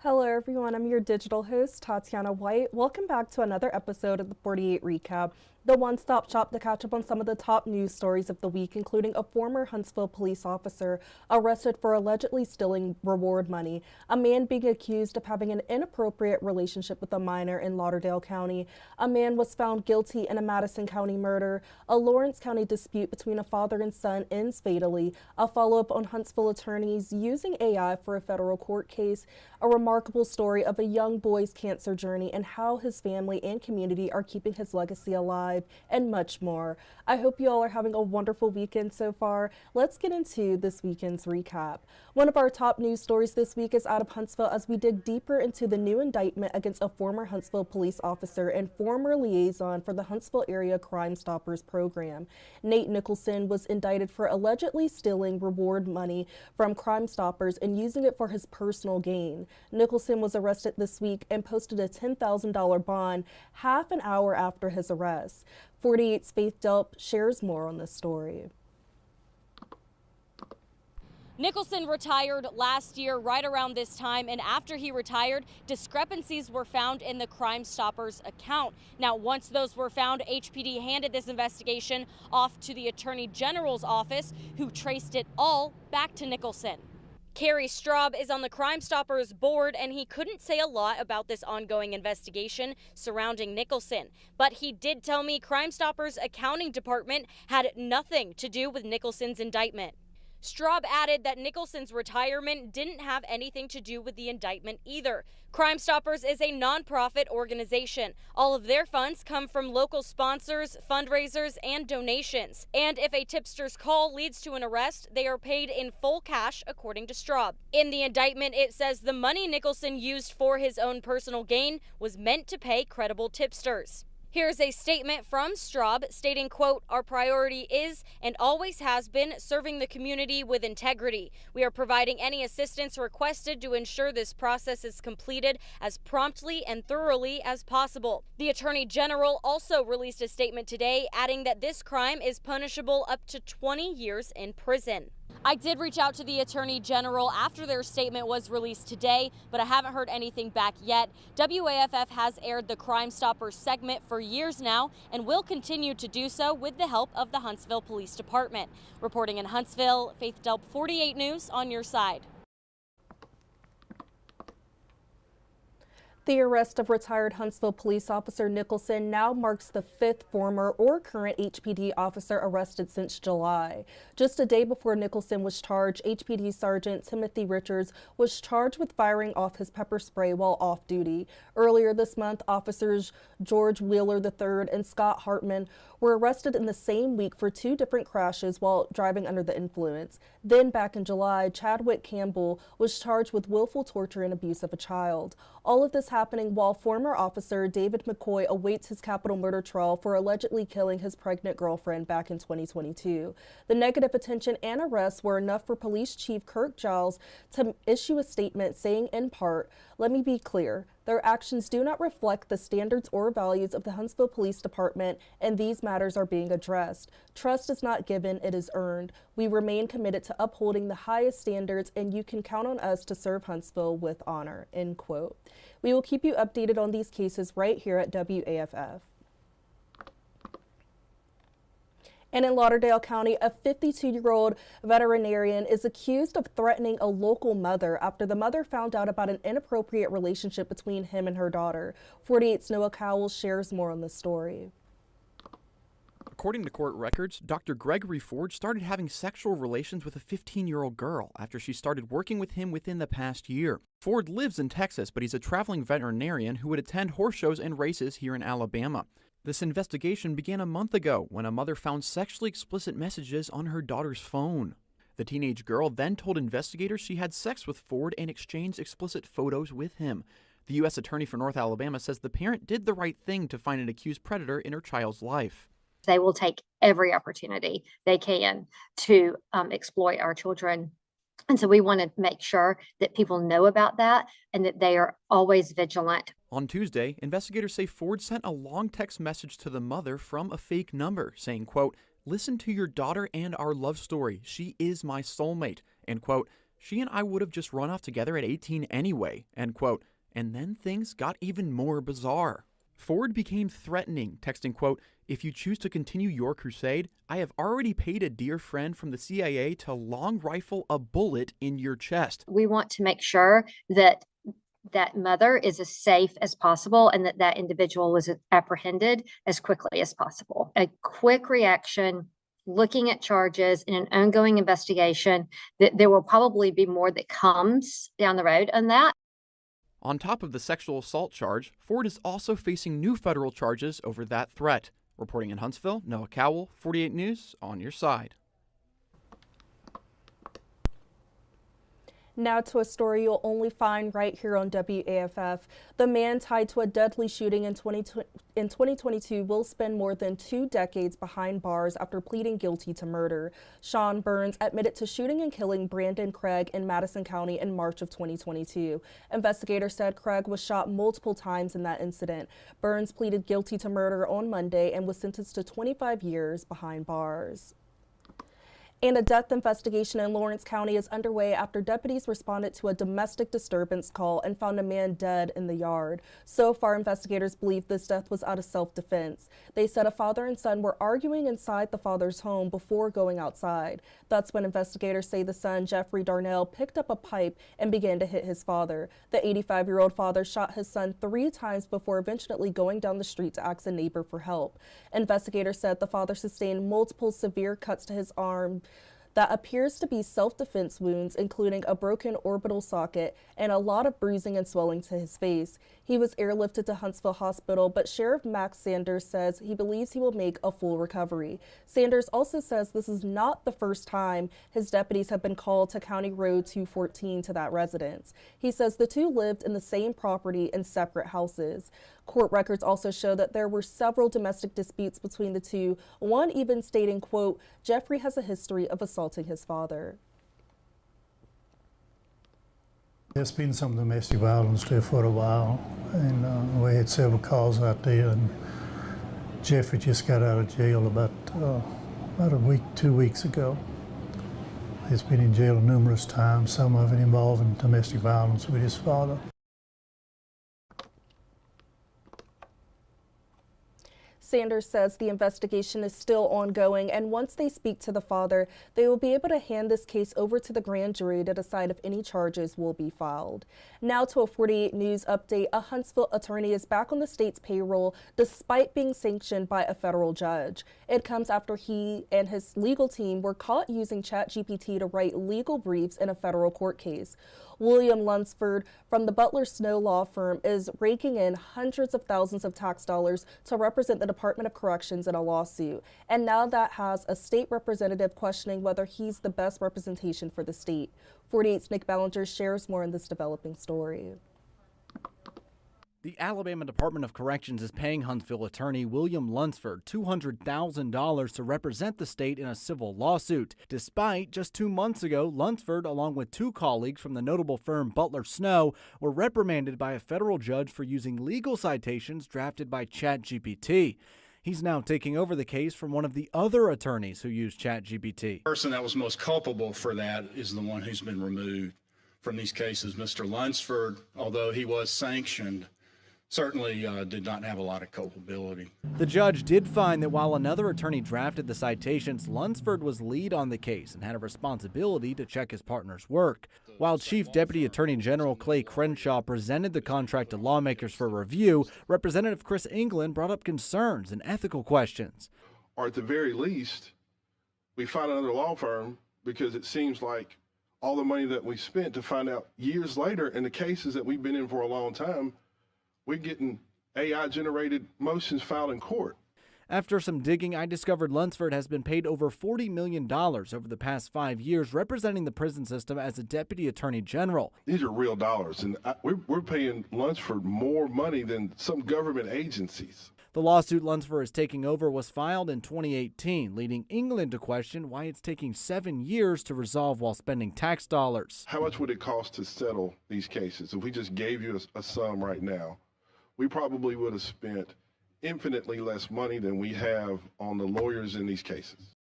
Hello everyone, I'm your digital host, Tatyana White. Welcome back to another episode of the 48 Recap, the one-stop shop to catch up on some of the top news stories of the week, including a former Huntsville police officer arrested for allegedly stealing reward money, a man being accused of having an inappropriate relationship with a minor in Lauderdale County, a man was found guilty in a Madison County murder, a Lawrence County dispute between a father and son ends fatally, a follow-up on Huntsville attorneys using AI for a federal court case, a remarkable story of a young boy's cancer journey and how his family and community are keeping his legacy alive, and much more. I hope you all are having a wonderful weekend so far. Let's get into this weekend's recap. One of our top news stories this week is out of Huntsville as we dig deeper into the new indictment against a former Huntsville police officer and former liaison for the Huntsville Area Crime Stoppers program. Nate Nicholson was indicted for allegedly stealing reward money from Crime Stoppers and using it for his personal gain. Nicholson was arrested this week and posted a $10,000 bond half an hour after his arrest. 48's Faith Delp shares more on this story. Nicholson retired last year right around this time, and after he retired, discrepancies were found in the Crime Stoppers account. Now, once those were found, HPD handed this investigation off to the Attorney General's office, who traced it all back to Nicholson. Kerry Straub is on the Crime Stoppers board, and he couldn't say a lot about this ongoing investigation surrounding Nicholson. But he did tell me Crime Stoppers' accounting department had nothing to do with Nicholson's indictment. Straub added that Nicholson's retirement didn't have anything to do with the indictment either. Crime Stoppers is a nonprofit organization. All of their funds come from local sponsors, fundraisers, and donations. And if a tipster's call leads to an arrest, they are paid in full cash, according to Straub. In the indictment, it says the money Nicholson used for his own personal gain was meant to pay credible tipsters. Here's a statement from Straub stating, quote, "Our priority is and always has been serving the community with integrity. We are providing any assistance requested to ensure this process is completed as promptly and thoroughly as possible." The Attorney General also released a statement today, adding that this crime is punishable up to 20 years in prison. I did reach out to the Attorney General after their statement was released today, but I haven't heard anything back yet. WAFF has aired the Crime Stoppers segment for years now and will continue to do so with the help of the Huntsville Police Department. Reporting in Huntsville, Faith Delp, 48 News, on your side. The arrest of retired Huntsville police officer Nicholson now marks the fifth former or current HPD officer arrested since July. Just a day before Nicholson was charged, HPD Sergeant Timothy Richards was charged with firing off his pepper spray while off duty. Earlier this month, officers George Wheeler III and Scott Hartman were arrested in the same week for two different crashes while driving under the influence. Then back in July, Chadwick Campbell was charged with willful torture and abuse of a child. All of this happening while former officer David McCoy awaits his capital murder trial for allegedly killing his pregnant girlfriend back in 2022. The negative attention and arrests were enough for Police Chief Kirk Giles to issue a statement saying, in part, "Let me be clear. Their actions do not reflect the standards or values of the Huntsville Police Department, and these matters are being addressed. Trust is not given, it is earned. We remain committed to upholding the highest standards, and you can count on us to serve Huntsville with honor," end quote. We will keep you updated on these cases right here at WAFF. And in Lauderdale County, a 52-year-old veterinarian is accused of threatening a local mother after the mother found out about an inappropriate relationship between him and her daughter. 48's Noah Cowell shares more on this story. According to court records, Dr. Gregory Ford started having sexual relations with a 15-year-old girl after she started working with him within the past year. Ford lives in Texas, but he's a traveling veterinarian who would attend horse shows and races here in Alabama. This investigation began a month ago when a mother found sexually explicit messages on her daughter's phone. The teenage girl then told investigators she had sex with Ford and exchanged explicit photos with him. The U.S. Attorney for North Alabama says the parent did the right thing to find an accused predator in her child's life. They will take every opportunity they can to exploit our children. And so we want to make sure that people know about that and that they are always vigilant. On Tuesday, investigators say Ford sent a long text message to the mother from a fake number saying, quote, "Listen to your daughter and our love story. She is my soulmate," end quote. She and I would have just run off together at 18 anyway, end quote. And then things got even more bizarre. Ford became threatening, texting, quote, "If you choose to continue your crusade, I have already paid a dear friend from the CIA to long rifle a bullet in your chest." We want to make sure that that mother is as safe as possible and that that individual was apprehended as quickly as possible. A quick reaction, looking at charges in an ongoing investigation, that there will probably be more that comes down the road on that. On top of the sexual assault charge, Ford is also facing new federal charges over that threat. Reporting in Huntsville, Noah Cowell, 48 News, on your side. Now to a story you'll only find right here on WAFF. The man tied to a deadly shooting in 2022 will spend more than 2 decades behind bars after pleading guilty to murder. Sean Burns admitted to shooting and killing Brandon Craig in Madison County in March of 2022. Investigators said Craig was shot multiple times in that incident. Burns pleaded guilty to murder on Monday and was sentenced to 25 years behind bars. And a death investigation in Lawrence County is underway after deputies responded to a domestic disturbance call and found a man dead in the yard. So far, investigators believe this death was out of self-defense. They said a father and son were arguing inside the father's home before going outside. That's when investigators say the son, Jeffrey Darnell, picked up a pipe and began to hit his father. The 85-year-old father shot his son 3 times before eventually going down the street to ask a neighbor for help. Investigators said the father sustained multiple severe cuts to his arm that appears to be self-defense wounds, including a broken orbital socket and a lot of bruising and swelling to his face. He was airlifted to Huntsville Hospital, but Sheriff Max Sanders says he believes he will make a full recovery. Sanders also says this is not the first time his deputies have been called to County Road 214 to that residence. He says the two lived in the same property in separate houses. Court records also show that there were several domestic disputes between the two, one even stating, quote, "Jeffrey has a history of assaulting his father." There's been some domestic violence there for a while, and we had several calls out there, and Jeffrey just got out of jail about a week, 2 weeks ago. He's been in jail numerous times, some of it involving domestic violence with his father. Sanders says the investigation is still ongoing, and once they speak to the father, they will be able to hand this case over to the grand jury to decide if any charges will be filed. Now to a 48 News update. A Huntsville attorney is back on the state's payroll despite being sanctioned by a federal judge. It comes after he and his legal team were caught using ChatGPT to write legal briefs in a federal court case. William Lunsford from the Butler Snow law firm is raking in hundreds of thousands of tax dollars to represent the Department of Corrections in a lawsuit. And now that has a state representative questioning whether he's the best representation for the state. 48's Nick Ballinger shares more in this developing story. The Alabama Department of Corrections is paying Huntsville attorney William Lunsford $200,000 to represent the state in a civil lawsuit. Despite just 2 months ago, Lunsford, along with 2 colleagues from the notable firm Butler Snow, were reprimanded by a federal judge for using legal citations drafted by ChatGPT. He's now taking over the case from one of the other attorneys who used ChatGPT. The person that was most culpable for that is the one who's been removed from these cases. Mr. Lunsford, although he was sanctioned, certainly did not have a lot of culpability. The judge did find that while another attorney drafted the citations, Lunsford was lead on the case and had a responsibility to check his partner's work. While Chief Deputy Attorney General Clay Crenshaw presented the contract to lawmakers for review, Representative Chris England brought up concerns and ethical questions. Or at the very least, we find another law firm, because it seems like all the money that we spent to find out years later in the cases that we've been in for a long time, we're getting AI-generated motions filed in court. After some digging, I discovered Lunsford has been paid over $40 million over the past 5 years, representing the prison system as a deputy attorney general. These are real dollars, and we're paying Lunsford more money than some government agencies. The lawsuit Lunsford is taking over was filed in 2018, leading England to question why it's taking 7 years to resolve while spending tax dollars. How much would it cost to settle these cases? If we just gave you a sum right now, we probably would have spent infinitely less money than we have on the lawyers in these cases.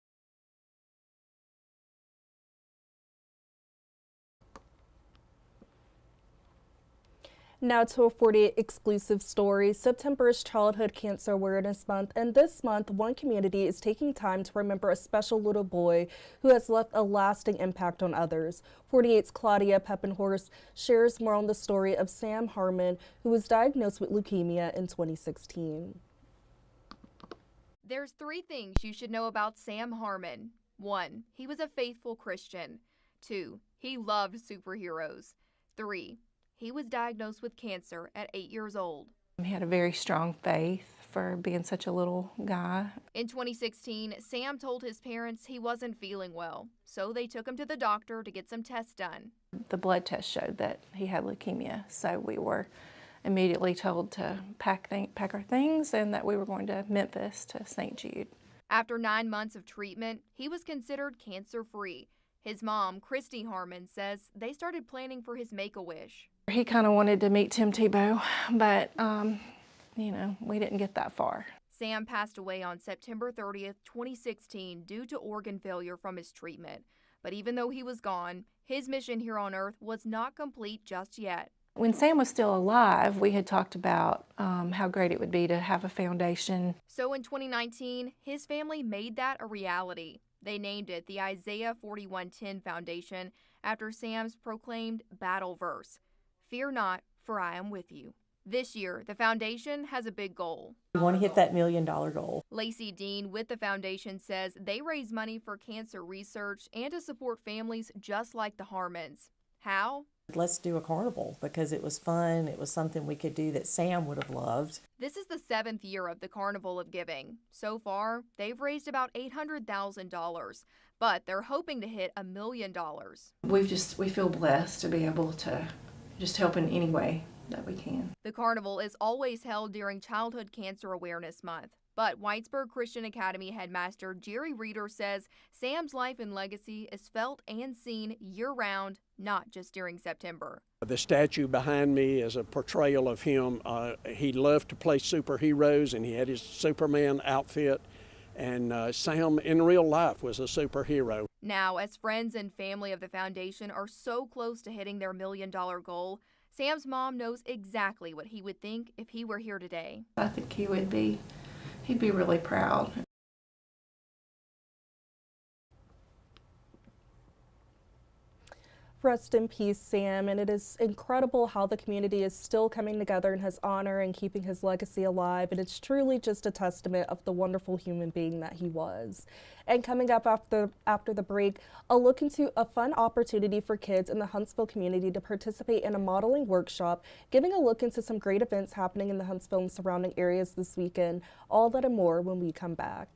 Now to a 48 exclusive story. September is Childhood Cancer Awareness Month, and this month, one community is taking time to remember a special little boy who has left a lasting impact on others. 48's Claudia Peppenhorst shares more on the story of Sam Harmon, who was diagnosed with leukemia in 2016. There's 3 things you should know about Sam Harmon. 1, he was a faithful Christian. 2, he loved superheroes. 3, he was diagnosed with cancer at 8 years old. He had a very strong faith for being such a little guy. In 2016, Sam told his parents he wasn't feeling well, so they took him to the doctor to get some tests done. The blood test showed that he had leukemia, so we were immediately told to pack our things and that we were going to Memphis to St. Jude. After 9 months of treatment, he was considered cancer-free. His mom, Christy Harmon, says they started planning for his Make-A-Wish. He kind of wanted to meet Tim Tebow, but, you know, we didn't get that far. Sam passed away on September 30th, 2016 due to organ failure from his treatment. But even though he was gone, his mission here on Earth was not complete just yet. When Sam was still alive, we had talked about how great it would be to have a foundation. So in 2019, his family made that a reality. They named it the Isaiah 41:10 Foundation after Sam's proclaimed battle verse, "Fear not, for I am with you." This year, the foundation has a big goal. We want to hit that $1 million goal. Lacey Dean with the foundation says they raise money for cancer research and to support families just like the Harmons. How? Let's do a carnival because it was fun. It was something we could do that Sam would have loved. This is the 7th year of the Carnival of Giving. So far, they've raised about $800,000, but they're hoping to hit $1 million. We feel blessed to be able to just help in any way that we can. The carnival is always held during Childhood Cancer Awareness Month. But Whitesburg Christian Academy headmaster Jerry Reeder says Sam's life and legacy is felt and seen year-round, not just during September. The statue behind me is a portrayal of him. He loved to play superheroes, and he had his Superman outfit. And Sam, in real life, was a superhero. Now, as friends and family of the foundation are so close to hitting their $1 million goal, Sam's mom knows exactly what he would think if he were here today. I think he'd be really proud. Rest in peace, Sam, and it is incredible how the community is still coming together in his honor and keeping his legacy alive, and it's truly just a testament of the wonderful human being that he was. And coming up after the break, a look into a fun opportunity for kids in the Huntsville community to participate in a modeling workshop, giving a look into some great events happening in the Huntsville and surrounding areas this weekend. All that and more when we come back.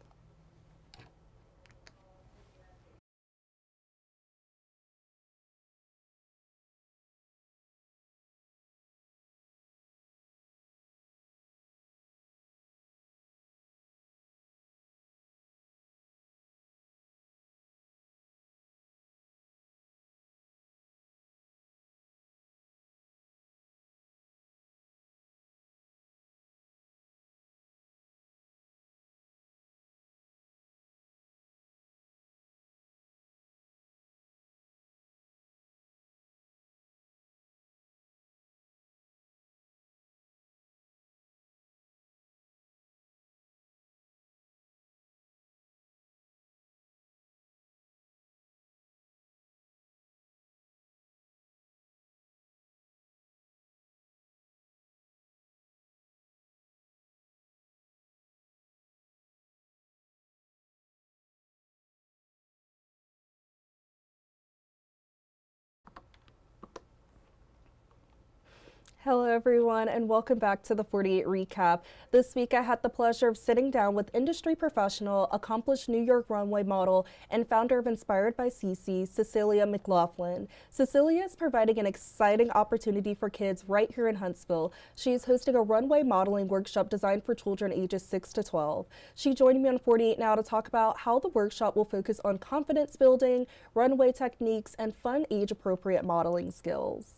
Hello everyone and welcome back to the 48 Recap. This week I had the pleasure of sitting down with industry professional, accomplished New York runway model, and founder of Inspired by CC, Cecilia McLaughlin. Cecilia is providing an exciting opportunity for kids right here in Huntsville. She is hosting a runway modeling workshop designed for children ages 6 to 12. She joined me on 48 Now to talk about how the workshop will focus on confidence building, runway techniques, and fun age-appropriate modeling skills.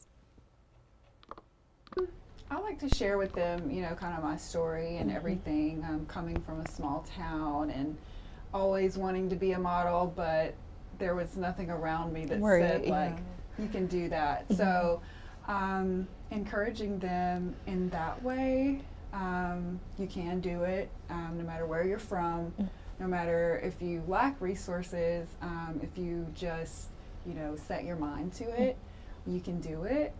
I like to share with them, you know, kind of my story and everything. I'm coming from a small town and always wanting to be a model, but there was nothing around me that said, like, you can do that. So encouraging them in that way. You can do it no matter where you're from, no matter if you lack resources, if you just, set your mind to it, you can do it.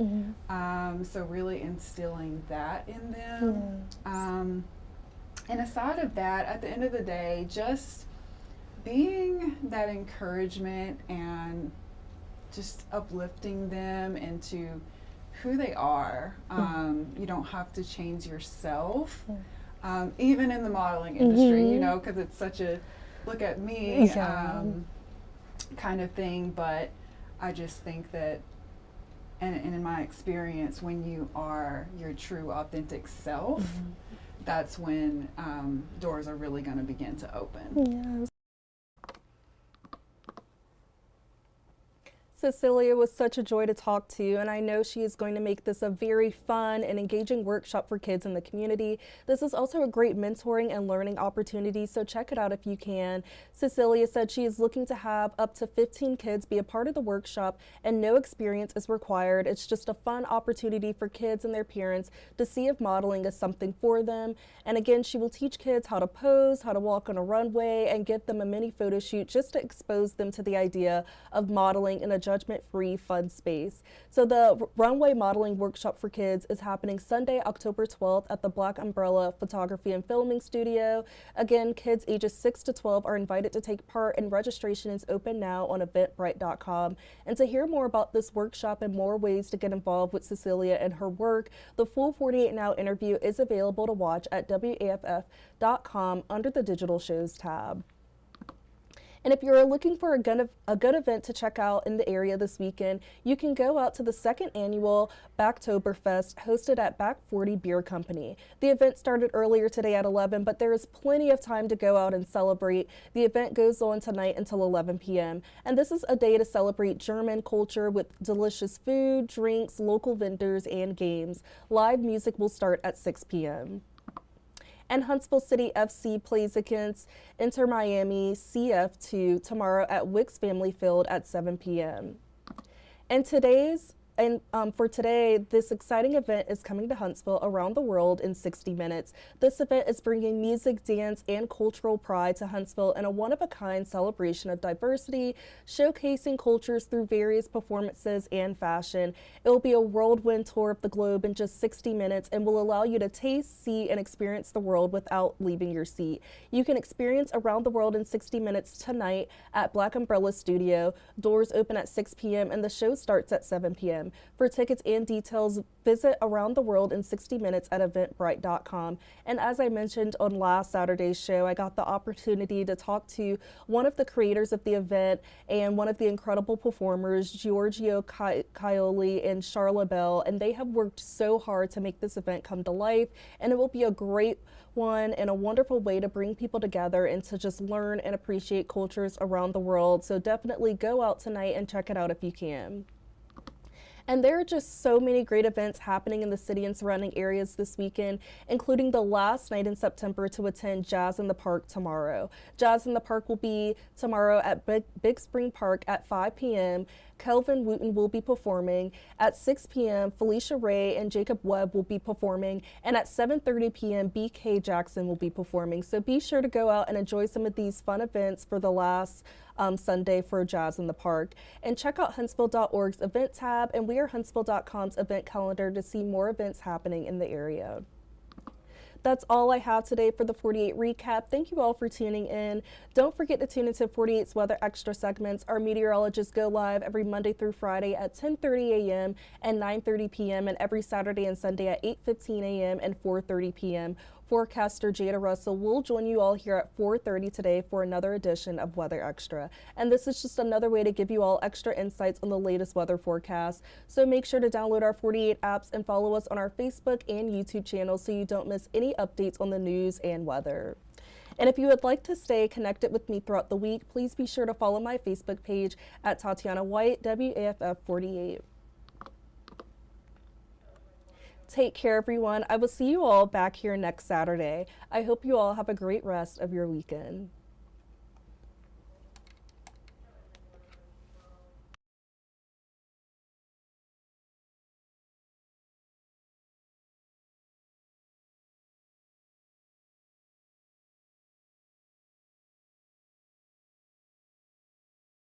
So really instilling that in them. And aside of that, at the end of the day, just being that encouragement and just uplifting them into who they are. You don't have to change yourself, even in the modeling industry, because it's such a look at me kind of thing. But I just think that, and in my experience, when you are your true authentic self, that's when doors are really going to begin to open. Yes. Cecilia was such a joy to talk to, and I know she is going to make this a very fun and engaging workshop for kids in the community. This is also a great mentoring and learning opportunity, so check it out if you can. Cecilia said she is looking to have up to 15 kids be a part of the workshop, and no experience is required. It's just a fun opportunity for kids and their parents to see if modeling is something for them. And again, she will teach kids how to pose, how to walk on a runway, and give them a mini photo shoot just to expose them to the idea of modeling in a judgment-free, fun space. So the runway modeling workshop for kids is happening Sunday, October 12th at the Black Umbrella Photography and Filming Studio. Again, kids ages 6 to 12 are invited to take part, and registration is open now on eventbrite.com. And to hear more about this workshop and more ways to get involved with Cecilia and her work, the full 48 Now interview is available to watch at WAFF.com under the Digital Shows tab. And if you're looking for a good event to check out in the area this weekend, you can go out to the second annual Backtoberfest hosted at Back 40 Beer Company. The event started earlier today at 11, but there is plenty of time to go out and celebrate. The event goes on tonight until 11 p.m. And this is a day to celebrate German culture with delicious food, drinks, local vendors, and games. Live music will start at 6 p.m. And Huntsville City FC plays against Inter Miami CF2 tomorrow at Wicks Family Field at 7 p.m. For today, this exciting event is coming to Huntsville around the world in 60 minutes. This event is bringing music, dance, and cultural pride to Huntsville in a one-of-a-kind celebration of diversity, showcasing cultures through various performances and fashion. It will be a whirlwind tour of the globe in just 60 minutes and will allow you to taste, see, and experience the world without leaving your seat. You can experience Around the World in 60 minutes tonight at Black Umbrella Studio. Doors open at 6 p.m. and the show starts at 7 p.m. For tickets and details, visit Around the World in 60 minutes at eventbrite.com. And as I mentioned on last Saturday's show, I got the opportunity to talk to one of the creators of the event and one of the incredible performers, Giorgio Caioli and Charla Bell, and they have worked so hard to make this event come to life, and it will be a great one and a wonderful way to bring people together and to just learn and appreciate cultures around the world. So definitely go out tonight and check it out if you can. And there are just so many great events happening in the city and surrounding areas this weekend, including the last night in September to attend Jazz in the Park tomorrow. Jazz in the Park will be tomorrow at Big Spring Park at 5 p.m. Kelvin Wooten will be performing. At 6 p.m., Felicia Ray and Jacob Webb will be performing. And at 7:30 p.m., BK Jackson will be performing. So be sure to go out and enjoy some of these fun events for the last Sunday for Jazz in the Park. And check out Huntsville.org's event tab and WeAreHuntsville.com's event calendar to see more events happening in the area. That's all I have today for the 48 recap. Thank you all for tuning in. Don't forget to tune into 48's Weather Extra segments. Our meteorologists go live every Monday through Friday at 10:30 a.m. and 9:30 p.m. and every Saturday and Sunday at 8:15 a.m. and 4:30 p.m. Forecaster Jada Russell will join you all here at 4:30 today for another edition of Weather Extra. And this is just another way to give you all extra insights on the latest weather forecast. So make sure to download our 48 apps and follow us on our Facebook and YouTube channels so you don't miss any updates on the news and weather. And if you would like to stay connected with me throughout the week, please be sure to follow my Facebook page at Tatyana White, WAFF 48. Take care, everyone. I will see you all back here next Saturday. I hope you all have a great rest of your weekend.